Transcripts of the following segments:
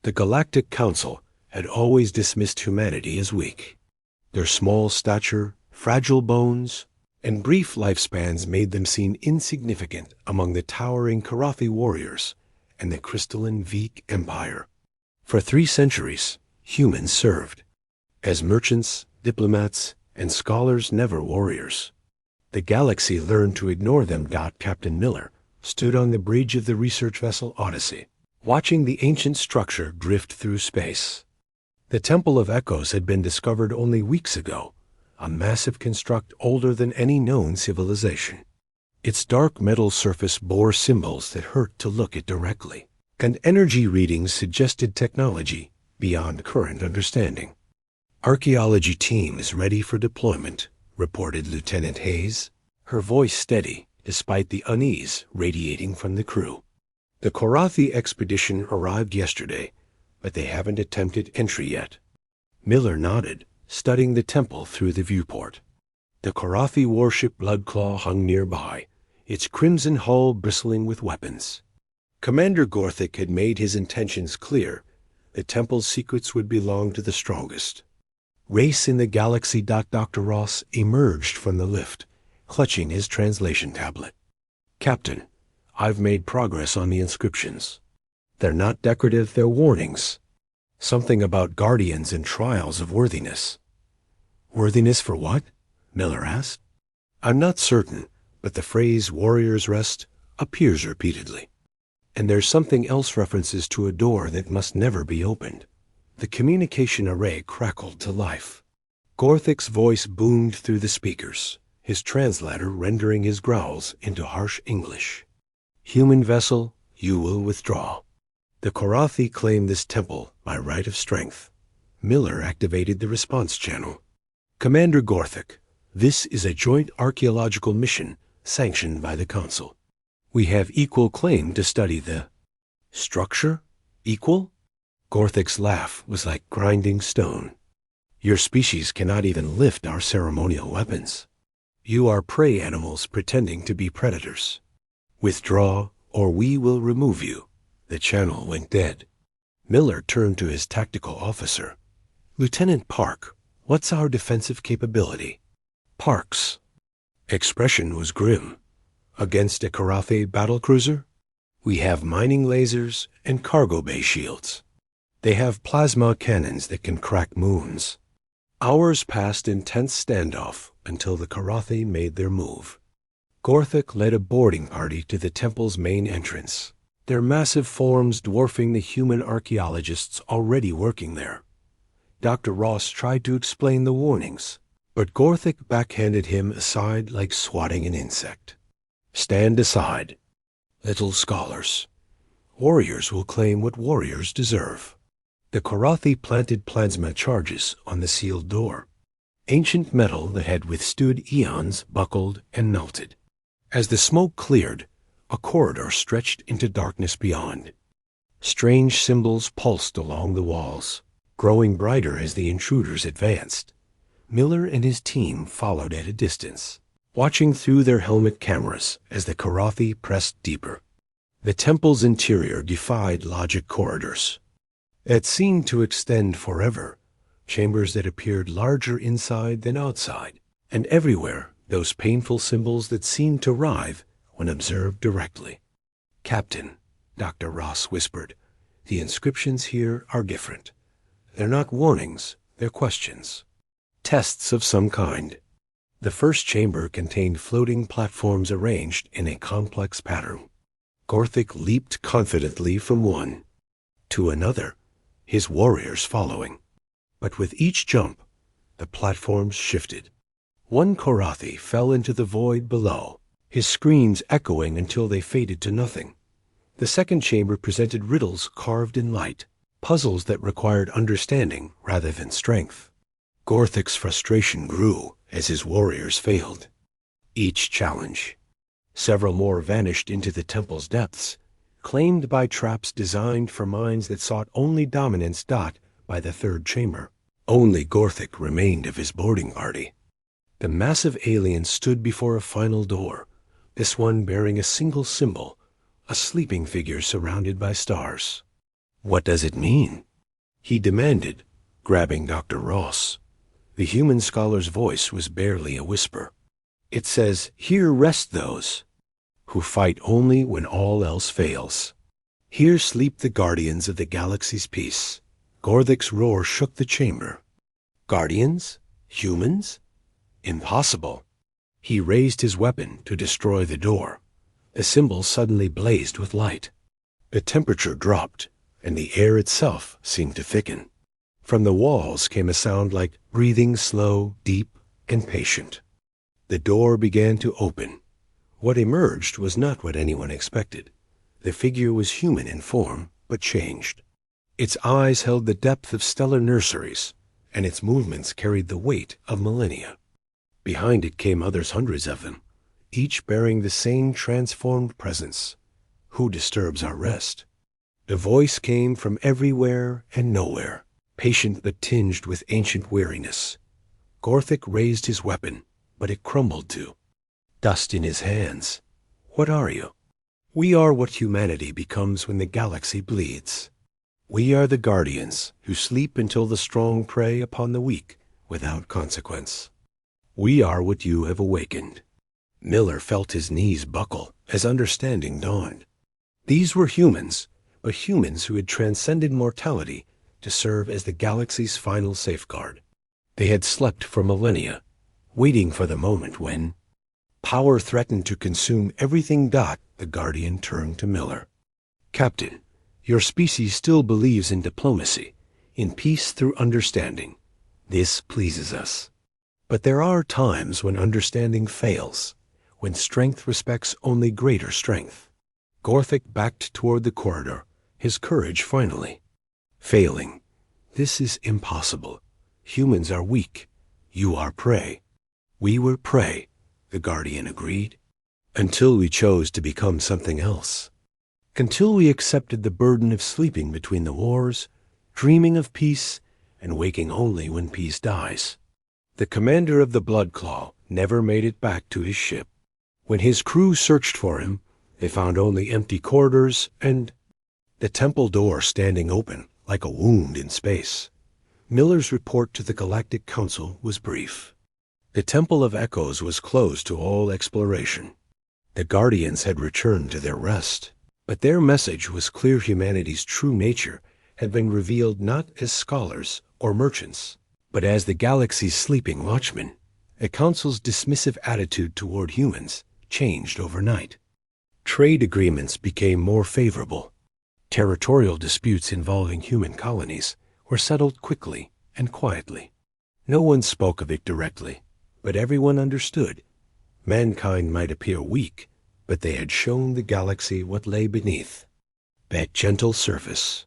The Galactic Council had always dismissed humanity as weak. Their small stature, fragile bones, and brief lifespans made them seem insignificant among the towering Karathi warriors and the crystalline Veek Empire. For 3 centuries, humans served as merchants, diplomats, and scholars, never warriors. The galaxy learned to ignore them. Captain Miller stood on the bridge of the research vessel Odyssey, watching the ancient structure drift through space. The Temple of Echoes had been discovered only weeks ago, a massive construct older than any known civilization. Its dark metal surface bore symbols that hurt to look at directly, and energy readings suggested technology beyond current understanding. "Archaeology team is ready for deployment," reported Lieutenant Hayes, her voice steady despite the unease radiating from the crew. "The Karathi expedition arrived yesterday, but they haven't attempted entry yet." Miller nodded, studying the temple through the viewport. The Karathi warship Bloodclaw hung nearby, its crimson hull bristling with weapons. Commander Gorthic had made his intentions clear. The temple's secrets would belong to the strongest. "Race in the galaxy." Dr. Ross emerged from the lift, clutching his translation tablet. "Captain, I've made progress on the inscriptions. They're not decorative, they're warnings. Something about guardians and trials of worthiness." "Worthiness for what?" Miller asked. "I'm not certain, but the phrase 'warrior's rest' appears repeatedly. And there's something else, references to a door that must never be opened." The communication array crackled to life. Gorthic's voice boomed through the speakers, his translator rendering his growls into harsh English. "Human vessel, you will withdraw. The Karathi claim this temple by right of strength." Miller activated the response channel. "Commander Gorthic, this is a joint archaeological mission sanctioned by the Council. We have equal claim to study the structure." "Equal?" Gorthic's laugh was like grinding stone. "Your species cannot even lift our ceremonial weapons. You are prey animals pretending to be predators. Withdraw, or we will remove you." The channel went dead. Miller turned to his tactical officer. "Lieutenant Park, what's our defensive capability?" Park's expression was grim. "Against a Karathi battlecruiser? We have mining lasers and cargo bay shields. They have plasma cannons that can crack moons." Hours passed in tense standoff until the Karathi made their move. Gorthic led a boarding party to the temple's main entrance, their massive forms dwarfing the human archaeologists already working there. Dr. Ross tried to explain the warnings, but Gorthic backhanded him aside like swatting an insect. "Stand aside, little scholars. Warriors will claim what warriors deserve." The Karathi planted plasma charges on the sealed door. Ancient metal that had withstood eons buckled and melted. As the smoke cleared, a corridor stretched into darkness beyond. Strange symbols pulsed along the walls, growing brighter as the intruders advanced. Miller and his team followed at a distance, watching through their helmet cameras as the Karathi pressed deeper. The temple's interior defied logic. Corridors that seemed to extend forever, chambers that appeared larger inside than outside, and everywhere those painful symbols that seemed to writhe when observed directly. "Captain," Dr. Ross whispered, "the inscriptions here are different. They're not warnings, they're questions. Tests of some kind." The first chamber contained floating platforms arranged in a complex pattern. Gorthic leaped confidently from one to another, his warriors following. But with each jump, the platforms shifted. One Karathi fell into the void below, his screams echoing until they faded to nothing. The second chamber presented riddles carved in light, puzzles that required understanding rather than strength. Gorthic's frustration grew as his warriors failed each challenge. Several more vanished into the temple's depths, claimed by traps designed for minds that sought only dominance. By the third chamber, only Gorthic remained of his boarding party. The massive alien stood before a final door, this one bearing a single symbol, a sleeping figure surrounded by stars. What does it mean? He demanded, grabbing Dr. Ross. The human scholar's voice was barely a whisper. It says, "Here rest those who fight only when all else fails. Here sleep the guardians of the galaxy's peace." Gorthic's roar shook the chamber. Guardians? Humans? Impossible. He raised his weapon to destroy the door. The symbol suddenly blazed with light. The temperature dropped, and the air itself seemed to thicken. From the walls came a sound like breathing slow, deep, and patient. The door began to open. What emerged was not what anyone expected. The figure was human in form, but changed. Its eyes held the depth of stellar nurseries, and its movements carried the weight of millennia. Behind it came others, hundreds of them, each bearing the same transformed presence. Who disturbs our rest? The voice came from everywhere and nowhere, patient but tinged with ancient weariness. Gorthic raised his weapon, but it crumbled to dust in his hands. What are you? We are what humanity becomes when the galaxy bleeds. We are the guardians who sleep until the strong prey upon the weak without consequence. We are what you have awakened. Miller felt his knees buckle as understanding dawned. These were humans, but humans who had transcended mortality to serve as the galaxy's final safeguard. They had slept for millennia, waiting for the moment when power threatened to consume everything. The Guardian turned to Miller. "Captain, your species still believes in diplomacy, in peace through understanding. This pleases us. But there are times when understanding fails, when strength respects only greater strength." Gorthic backed toward the corridor, his courage finally failing. "This is impossible. Humans are weak. You are prey." "We were prey," the Guardian agreed, "until we chose to become something else. Until we accepted the burden of sleeping between the wars, dreaming of peace, and waking only when peace dies." The commander of the Bloodclaw never made it back to his ship. When his crew searched for him, they found only empty corridors and the temple door standing open like a wound in space. Miller's report to the Galactic Council was brief. The Temple of Echoes was closed to all exploration. The Guardians had returned to their rest, but their message was clear: humanity's true nature had been revealed not as scholars or merchants, but as the galaxy's sleeping watchmen. The Council's dismissive attitude toward humans changed overnight. Trade agreements became more favorable. Territorial disputes involving human colonies were settled quickly and quietly. No one spoke of it directly, but everyone understood. Mankind might appear weak, but they had shown the galaxy what lay beneath that gentle surface.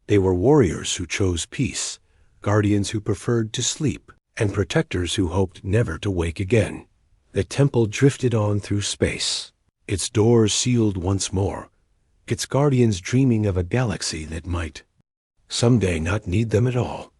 They were warriors who chose peace, guardians who preferred to sleep, and protectors who hoped never to wake again. The temple drifted on through space, its doors sealed once more, its guardians dreaming of a galaxy that might someday not need them at all.